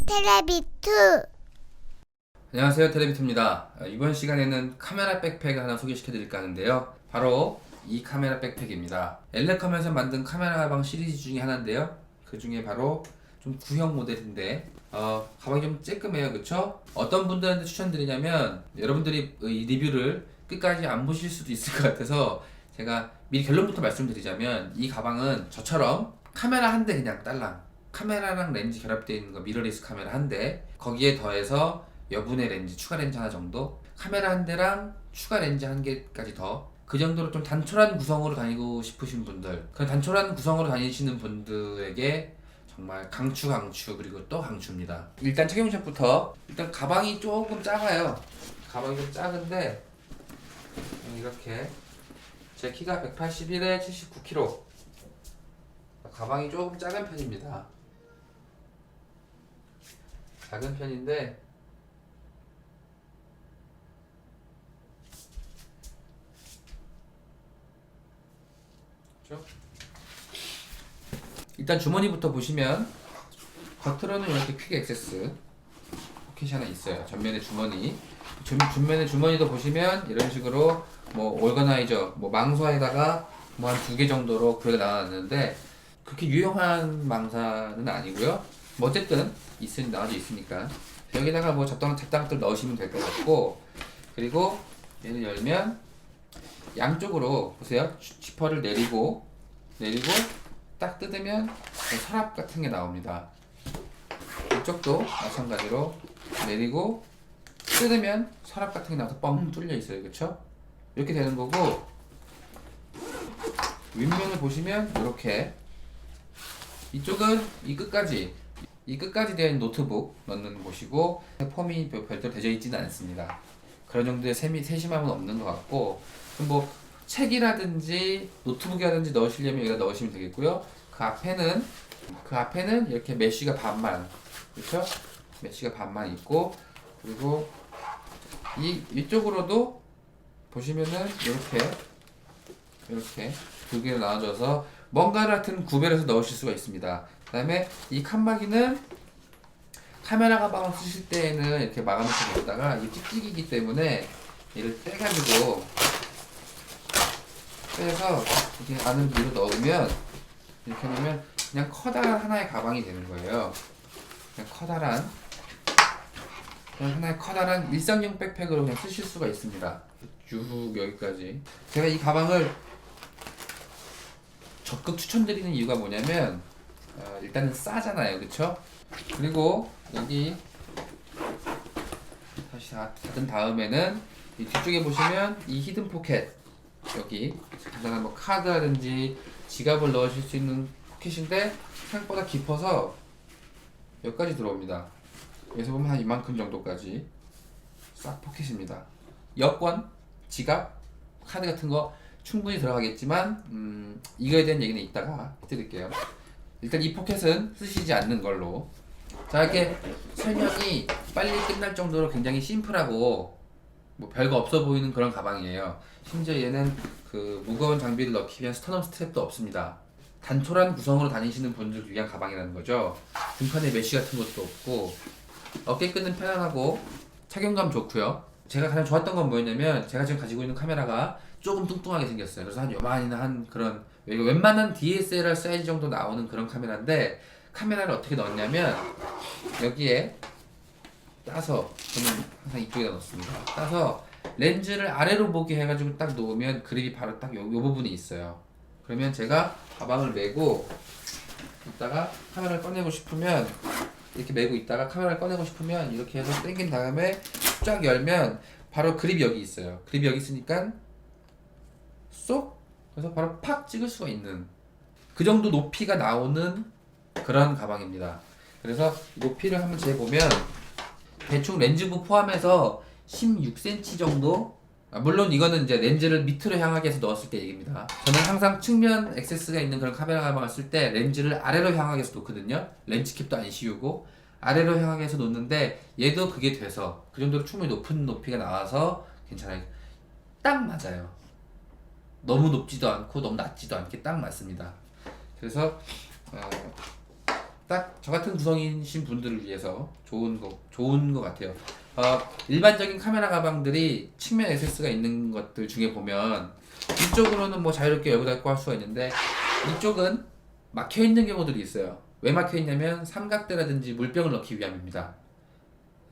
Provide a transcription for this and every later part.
텔레비투. 안녕하세요, 텔레비트입니다. 이번 시간에는 카메라 백팩 하나 소개시켜 드릴까 하는데요. 바로 이 카메라 백팩입니다. 엘레컴에서 만든 카메라 가방 시리즈 중에 하나인데요. 그 중에 바로 좀 구형 모델인데 가방이 좀 쬐끔해요, 그쵸? 어떤 분들한테 추천드리냐면 여러분들이 이 리뷰를 끝까지 안 보실 수도 있을 것 같아서 제가 미리 결론부터 말씀드리자면 이 가방은 저처럼 카메라 한 대 그냥 딸랑, 카메라랑 렌즈 결합되어 있는 거, 미러리스 카메라 한 대, 거기에 더해서 여분의 렌즈, 추가 렌즈 하나 정도, 카메라 한 대랑 추가 렌즈 한 개까지 더, 그 정도로 좀 단촐한 구성으로 다니고 싶으신 분들, 그 단촐한 구성으로 다니시는 분들에게 정말 강추 그리고 또 강추입니다. 일단 착용샷부터. 일단 가방이 조금 작아요. 가방이 좀 작은데 이렇게 제 키가 181에 79kg, 가방이 조금 작은 편입니다. 작은 편인데 그렇죠? 일단 주머니부터 보시면 겉으로는 이렇게 퀵 액세스 포켓이 하나 있어요. 전면에 주머니, 전면에 주머니도 보시면 이런 식으로 뭐 올거나이저, 뭐 망사에다가 뭐 한 2개 정도로 그렇게 나왔는데 그렇게 유용한 망사는 아니고요. 뭐 어쨌든 나와져 있으니까 여기다가 뭐 잡다한 넣으시면 될 것 같고, 그리고 얘를 열면 양쪽으로 보세요. 지퍼를 내리고 딱 뜯으면 서랍 같은 게 나옵니다. 이쪽도 마찬가지로 내리고 뜯으면 서랍 같은 게 나와서 뻥 뚫려 있어요. 그쵸? 이렇게 되는 거고, 윗면을 보시면 이렇게 이쪽은 이 끝까지 되어 있는 노트북 넣는 곳이고 폼이 별도로 되어 있지는 않습니다. 그런 정도의 세심함은 없는 것 같고, 뭐 책이라든지 노트북이라든지 넣으시려면 여기다 넣으시면 되겠고요. 그 앞에는 이렇게 메쉬가 반만, 그렇죠? 메쉬가 반만 있고, 그리고 이쪽으로도 보시면은 이렇게 두 개로 나눠져서 뭔가를 하여튼 구별해서 넣으실 수가 있습니다. 그 다음에 이 칸막이는 카메라 가방을 쓰실 때에는 이렇게 막아놓고 있다가 이 찍찍이기 때문에 얘를 빼가지고 빼서 이렇게 안을 위로 넣으면, 이렇게 넣으면 그냥 커다란 하나의 가방이 되는 거예요. 그냥 하나의 커다란 일상용 백팩으로 그냥 쓰실 수가 있습니다. 쭉 여기까지. 제가 이 가방을 적극 추천드리는 이유가 뭐냐면 일단은 싸잖아요, 그쵸? 그리고 여기 다시 닫은 다음에는 이 뒤쪽에 보시면 이 히든 포켓, 여기 간단한 뭐 카드라든지 지갑을 넣으실 수 있는 포켓인데 생각보다 깊어서 여기까지 들어옵니다. 여기서 보면 한 이만큼 정도까지 싹 포켓입니다. 여권, 지갑, 카드 같은 거 충분히 들어가겠지만 이거에 대한 얘기는 이따가 해드릴게요. 일단 이 포켓은 쓰시지 않는 걸로. 자, 이렇게 설명이 빨리 끝날 정도로 굉장히 심플하고 뭐 별거 없어 보이는 그런 가방이에요. 심지어 얘는 그 무거운 장비를 넣기 위한 스터넘 스트랩도 없습니다. 단촐한 구성으로 다니시는 분들을 위한 가방이라는 거죠. 등판에 메쉬 같은 것도 없고 어깨 끈은 편안하고 착용감 좋고요. 제가 가장 좋았던 건 뭐였냐면, 제가 지금 가지고 있는 카메라가 조금 뚱뚱하게 생겼어요. 그래서 한 요만이나 한 그런 웬만한 DSLR 사이즈 정도 나오는 그런 카메라인데, 카메라를 어떻게 넣었냐면 여기에 따서, 저는 항상 이쪽에다 넣습니다. 따서 렌즈를 아래로 보게 해가지고 딱 놓으면 그립이 바로 딱 요 부분이 있어요. 그러면 제가 가방을 메고 있다가 카메라를 꺼내고 싶으면 이렇게 메고 있다가 카메라를 꺼내고 싶으면 이렇게 해서 당긴 다음에 쫙 열면 바로 그립이 여기 있어요. 그립이 여기 있으니까 쏙, 그래서 바로 팍 찍을 수가 있는 그 정도 높이가 나오는 그런 가방입니다. 그래서 높이를 한번 재보면 대충 렌즈부 포함해서 16cm 정도, 물론 이거는 이제 렌즈를 밑으로 향하게 해서 넣었을 때 얘기입니다. 저는 항상 측면 액세스가 있는 그런 카메라 가방을 쓸 때 렌즈를 아래로 향하게 해서 놓거든요. 렌즈 캡도 안 씌우고 아래로 향하게 해서 놓는데, 얘도 그게 돼서 그 정도로 충분히 높은 높이가 나와서 괜찮아요. 딱 맞아요. 너무 높지도 않고 너무 낮지도 않게 딱 맞습니다. 그래서 딱 저 같은 구성이신 분들을 위해서 좋은 거 같아요. 일반적인 카메라 가방들이 측면 액세스가 있는 것들 중에 보면 이쪽으로는 뭐 자유롭게 열고 닫고 할 수가 있는데 이쪽은 막혀 있는 경우들이 있어요. 왜 막혀 있냐면 삼각대라든지 물병을 넣기 위함입니다.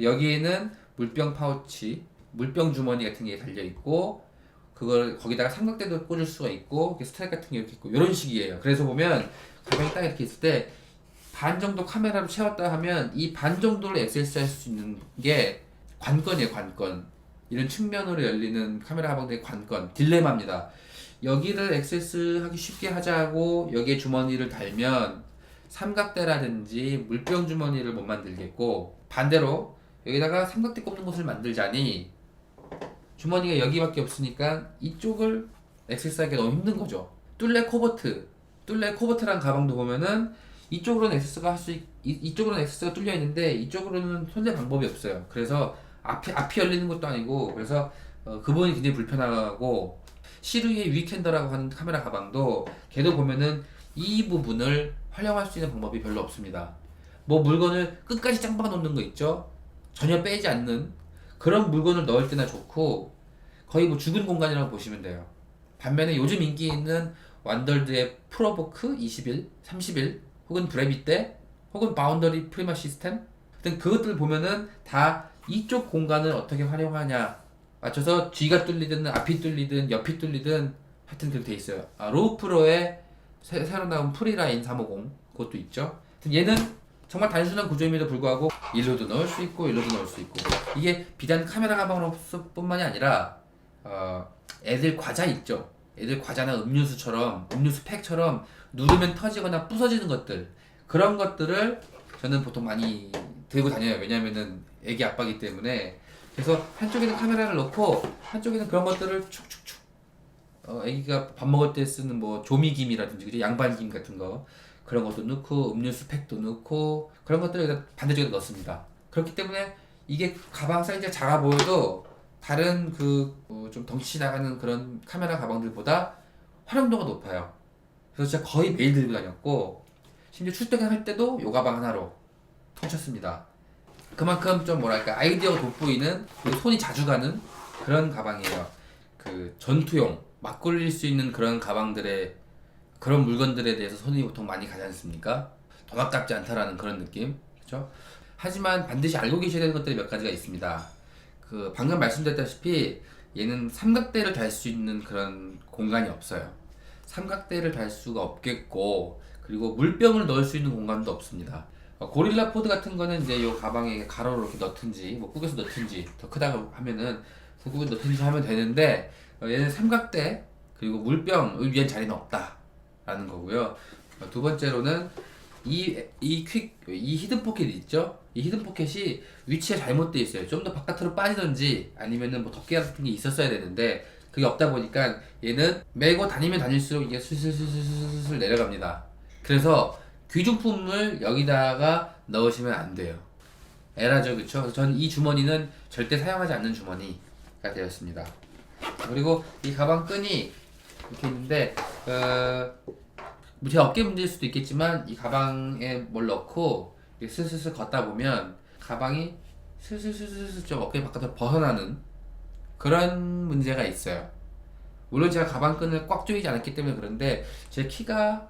여기에는 물병 파우치, 물병 주머니 같은 게 달려 있고 그걸 거기다가 삼각대도 꽂을 수가 있고 스트랩 같은 게 이렇게 있고 이런 식이에요. 그래서 보면 가방이 딱 이렇게 있을 때 반 정도 카메라로 채웠다 하면 이 반 정도를 액세스할 수 있는 게 관건이에요. 관건. 이런 측면으로 열리는 카메라 가방들의 관건, 딜레마입니다. 여기를 액세스하기 쉽게 하자고 여기에 주머니를 달면 삼각대라든지 물병 주머니를 못 만들겠고, 반대로 여기다가 삼각대 꼽는 곳을 만들자니 주머니가 여기밖에 없으니까 이쪽을 액세스하기 너무 힘든 거죠. 뚫레 코버트란 가방도 보면은 이쪽으로는 이쪽으로는 액세스가 뚫려 있는데 이쪽으로는 손댈 방법이 없어요. 그래서 앞이 열리는 것도 아니고, 그래서 그 부분이 굉장히 불편하고, 시루의 위켄더라고 하는 카메라 가방도 걔도 보면은 이 부분을 활용할 수 있는 방법이 별로 없습니다. 뭐 물건을 끝까지 짱 박아 놓는 거 있죠? 전혀 빼지 않는 그런 물건을 넣을 때나 좋고, 거의 뭐 죽은 공간이라고 보시면 돼요. 반면에 요즘 인기 있는 완덜드의 프로보크 21, 31 혹은 브레빗대 혹은 바운더리 프리마 시스템 같은 그것들 보면은 다 이쪽 공간을 어떻게 활용하냐 맞춰서 뒤가 뚫리든 앞이 뚫리든 옆이 뚫리든 하여튼 그렇게 돼 있어요. 로우프로의 새로 나온 프리라인 350 그것도 있죠. 얘는 정말 단순한 구조임에도 불구하고 일로도 넣을 수 있고 일로도 넣을 수 있고, 이게 비단 카메라 가방으로 뿐만이 아니라 애들 과자 있죠. 애들 과자나 음료수처럼 음료수 팩처럼 누르면 터지거나 부서지는 것들, 그런 것들을 저는 보통 많이 들고 다녀요. 왜냐면은 애기 아빠기 때문에. 그래서 한쪽에는 카메라를 넣고 한쪽에는 그런 것들을 축축축 애기가 밥 먹을 때 쓰는 뭐 조미김이라든지 그죠? 양반김 같은 거 그런 것도 넣고 음료수 팩도 넣고 그런 것들을 여기다 반대쪽에 넣습니다. 그렇기 때문에 이게 가방 사이즈가 작아 보여도 다른 좀 덩치 나가는 그런 카메라 가방들보다 활용도가 높아요. 그래서 진짜 거의 매일 들고 다녔고, 심지어 출퇴근할 때도 요 가방 하나로 통쳤습니다. 그만큼 좀 뭐랄까 아이디어가 돋보이는, 그리고 손이 자주 가는 그런 가방이에요. 전투용 막 굴릴 수 있는 그런 가방들의 그런 물건들에 대해서 손이 보통 많이 가지 않습니까? 돈 아깝지 않다라는 그런 느낌, 그렇죠? 하지만 반드시 알고 계셔야 되는 것들이 몇 가지가 있습니다. 방금 말씀드렸다시피 얘는 삼각대를 달 수 있는 그런 공간이 없어요. 삼각대를 달 수가 없겠고, 그리고 물병을 넣을 수 있는 공간도 없습니다. 고릴라 포드 같은 거는 이제 요 가방에 가로로 이렇게 넣든지 뭐 꾸겨서 넣든지, 더 크다고 하면은 꾸겨 넣든지 하면 되는데, 얘는 삼각대 그리고 물병을 위한 자리는 없다라는 거고요. 두 번째로는 이 히든 포켓 있죠? 이 히든 포켓이 위치가 잘못되어 있어요. 좀 더 바깥으로 빠지든지 아니면은 뭐 덮개 같은 게 있었어야 되는데 그게 없다 보니까 얘는 메고 다니면 다닐수록 이게 슬슬슬슬슬 내려갑니다. 그래서 귀중품을 여기다가 넣으시면 안 돼요. 에라죠, 그쵸? 전 이 주머니는 절대 사용하지 않는 주머니가 되었습니다. 그리고 이 가방 끈이 이렇게 있는데 제 어깨 문제일 수도 있겠지만 이 가방에 뭘 넣고 슬슬슬 걷다 보면 가방이 슬슬슬슬 좀 어깨 바깥으로 벗어나는 그런 문제가 있어요. 물론 제가 가방끈을 꽉 조이지 않았기 때문에 그런데 제 키가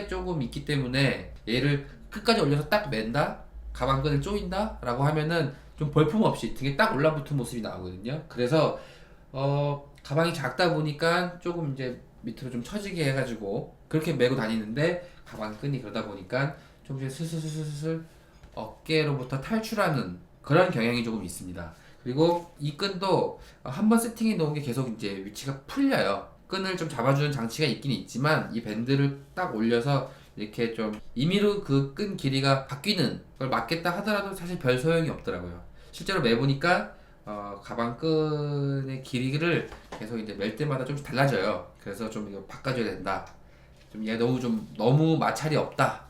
조금 있기 때문에 얘를 끝까지 올려서 딱 맨다? 가방끈을 조인다? 라고 하면은 좀 볼품없이 등에 딱 올라붙은 모습이 나오거든요. 그래서 가방이 작다 보니까 조금 이제 밑으로 좀 처지게 해가지고 그렇게 메고 다니는데, 가방끈이 그러다 보니까 좀 이제 슬슬슬슬 어깨로부터 탈출하는 그런 경향이 조금 있습니다. 그리고 이 끈도 한번 세팅해 놓은 게 계속 이제 위치가 풀려요. 끈을 좀 잡아주는 장치가 있긴 있지만 이 밴드를 딱 올려서 이렇게 좀 임의로 그 끈 길이가 바뀌는 걸 막겠다 하더라도 사실 별 소용이 없더라고요. 실제로 매보니까 가방 끈의 길이를 계속 이제 멜 때마다 좀씩 달라져요. 그래서 좀 이거 바꿔줘야 된다. 좀 얘 너무 마찰이 없다.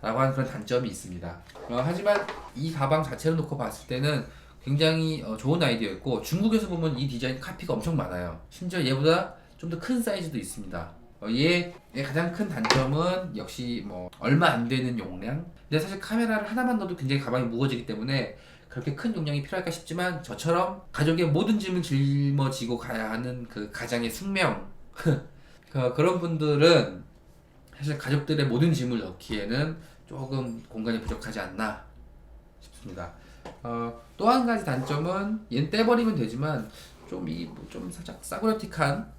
라고 하는 그런 단점이 있습니다. 하지만 이 가방 자체로 놓고 봤을 때는 굉장히 좋은 아이디어였고, 중국에서 보면 이 디자인 카피가 엄청 많아요. 심지어 얘보다 좀 더 큰 사이즈도 있습니다. 얘의 가장 큰 단점은 역시 뭐 얼마 안 되는 용량. 근데 사실 카메라를 하나만 넣어도 굉장히 가방이 무거워지기 때문에 그렇게 큰 용량이 필요할까 싶지만 저처럼 가족의 모든 짐을 짊어지고 가야 하는 그 가장의 숙명 그런 분들은 사실 가족들의 모든 짐을 넣기에는 조금 공간이 부족하지 않나 싶습니다. 또 한 가지 단점은 얘는 떼버리면 되지만 좀 살짝 싸구려틱한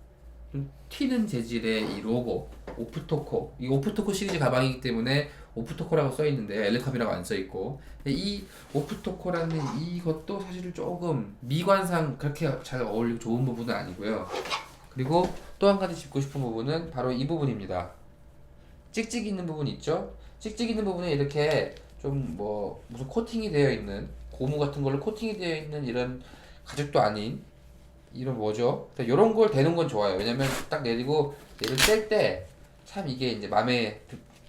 좀 튀는 재질의 이 로고 오프토코, 이 오프토코 시리즈 가방이기 때문에 오프토코라고 써 있는데 엘레컵이라고 안 써 있고, 이 오프토코라는 이것도 사실 조금 미관상 그렇게 잘 어울리고 좋은 부분은 아니고요. 그리고 또 한 가지 짚고 싶은 부분은 바로 이 부분입니다. 찍찍이 있는 부분 있죠? 찍찍이 있는 부분에 이렇게 좀 뭐 무슨 코팅이 되어 있는 고무 같은 걸로 코팅이 되어 있는 이런 가죽도 아닌 이런 뭐죠? 이런 걸 대는 건 좋아요. 왜냐면 딱 내리고 얘를 뗄 때 참 이게 이제 맘에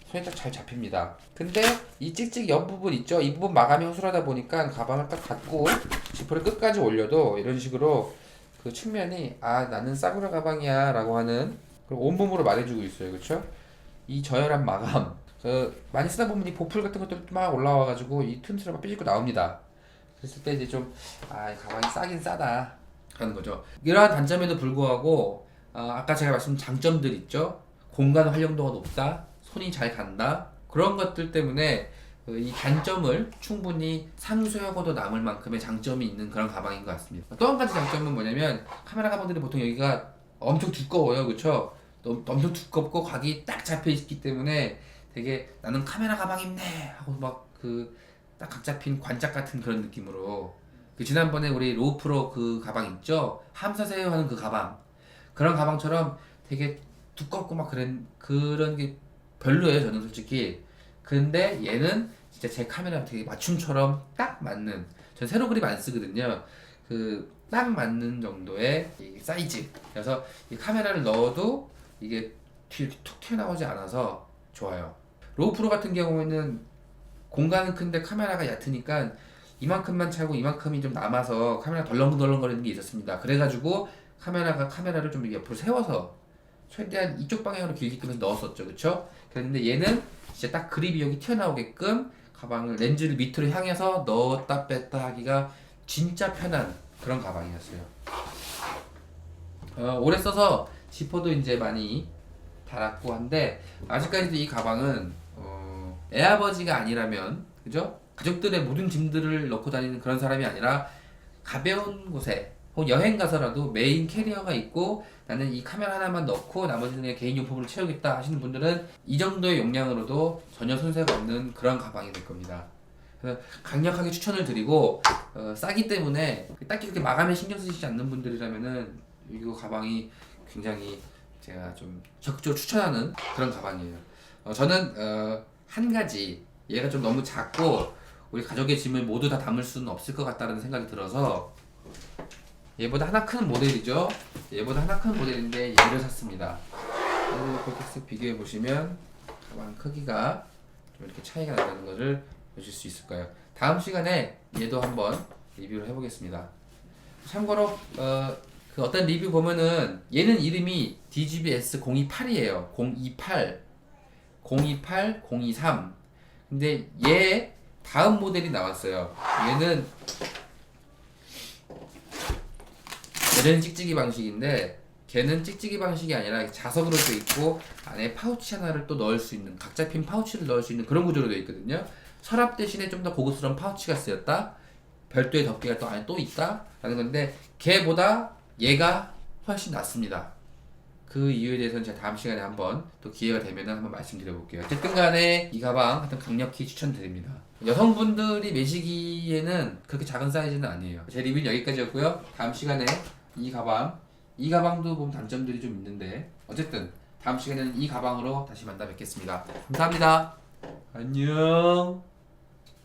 손에 딱 잘 잡힙니다. 근데 이 찍찍이 옆 부분 있죠? 이 부분 마감이 허술하다 보니까 가방을 딱 닫고 지퍼를 끝까지 올려도 이런 식으로 그 측면이 나는 싸구려 가방이야 라고 하는 온몸으로 말해주고 있어요. 그쵸? 이 저열한 마감 많이 쓰다 보면 이 보풀 같은 것들 막 올라와가지고 이 틈새로 막 삐집고 나옵니다. 그랬을 때 이제 좀 이 가방이 싸긴 싸다 하는 거죠. 이러한 단점에도 불구하고 아까 제가 말씀드린 장점들 있죠. 공간 활용도가 높다, 손이 잘 간다, 그런 것들 때문에 이 단점을 충분히 상쇄하고도 남을 만큼의 장점이 있는 그런 가방인 것 같습니다. 또 한 가지 장점은 뭐냐면 카메라 가방들이 보통 여기가 엄청 두꺼워요. 그쵸? 엄청 두껍고 각이 딱 잡혀 있기 때문에 되게 나는 카메라 가방이네 하고 막 딱 각 잡힌 관짝 같은 그런 느낌으로 지난번에 우리 로우프로 그 가방 있죠? 함사세요 하는 그 가방, 그런 가방처럼 되게 두껍고 막 그런 게 별로예요 저는 솔직히. 근데 얘는 진짜 제 카메라랑 되게 맞춤처럼 딱 맞는, 전 세로 그립 안 쓰거든요. 딱 맞는 정도의 이 사이즈. 그래서 이 카메라를 넣어도 이게 이렇게 툭 튀어나오지 않아서 좋아요. 로우프로 같은 경우에는 공간은 큰데 카메라가 얕으니까 이만큼만 차고 이만큼이 좀 남아서 카메라 덜렁덜렁 거리는 게 있었습니다. 그래가지고 카메라를 좀 옆으로 세워서 최대한 이쪽 방향으로 길게 끄면서 넣었었죠. 그쵸? 그런데 얘는 진짜 딱 그립이 여기 튀어나오게끔 가방을 렌즈를 밑으로 향해서 넣었다 뺐다 하기가 진짜 편한 그런 가방이었어요. 오래 써서 지퍼도 이제 많이 달았고 한데 아직까지도 이 가방은 애아버지가 아니라면, 그죠? 가족들의 모든 짐들을 넣고 다니는 그런 사람이 아니라 가벼운 곳에 혹은 여행 가서라도 메인 캐리어가 있고 나는 이 카메라 하나만 넣고 나머지는 그냥 개인용품으로 채우겠다 하시는 분들은 이 정도의 용량으로도 전혀 손색가 없는 그런 가방이 될 겁니다. 그래서 강력하게 추천을 드리고 싸기 때문에 딱히 그렇게 마감에 신경 쓰시지 않는 분들이라면은 이거 가방이 굉장히 제가 좀 적극적으로 추천하는 그런 가방이에요. 저는 한 가지, 얘가 좀 너무 작고 우리 가족의 짐을 모두 다 담을 수는 없을 것 같다는 생각이 들어서 얘보다 하나 큰 모델이죠. 얘보다 하나 큰 모델인데 얘를 샀습니다. 얘를 그렇게 비교해 보시면 가방 크기가 좀 이렇게 차이가 나는 것을 보실 수 있을 거예요. 다음 시간에 얘도 한번 리뷰를 해보겠습니다. 참고로 어떤 리뷰 보면은 얘는 이름이 DGB-S 028이에요. 028, 023. 근데 얘 다음 모델이 나왔어요. 얘는 찍찍이 방식인데 걔는 찍찍이 방식이 아니라 자석으로 되어 있고 안에 파우치 하나를 또 넣을 수 있는, 각 잡힌 파우치를 넣을 수 있는 그런 구조로 되어 있거든요. 서랍 대신에 좀 더 고급스러운 파우치가 쓰였다, 별도의 덮개가 또 안에 또 있다 라는 건데 걔보다 얘가 훨씬 낫습니다. 그 이유에 대해서는 제가 다음 시간에 한번 또 기회가 되면 한번 말씀드려볼게요. 어쨌든 간에 이 가방 하여튼 강력히 추천드립니다. 여성분들이 매시기에는 그렇게 작은 사이즈는 아니에요. 제 리뷰는 여기까지였고요. 다음 시간에 이 가방도 보면 단점들이 좀 있는데 어쨌든 다음 시간에는 이 가방으로 다시 만나 뵙겠습니다. 감사합니다. 안녕.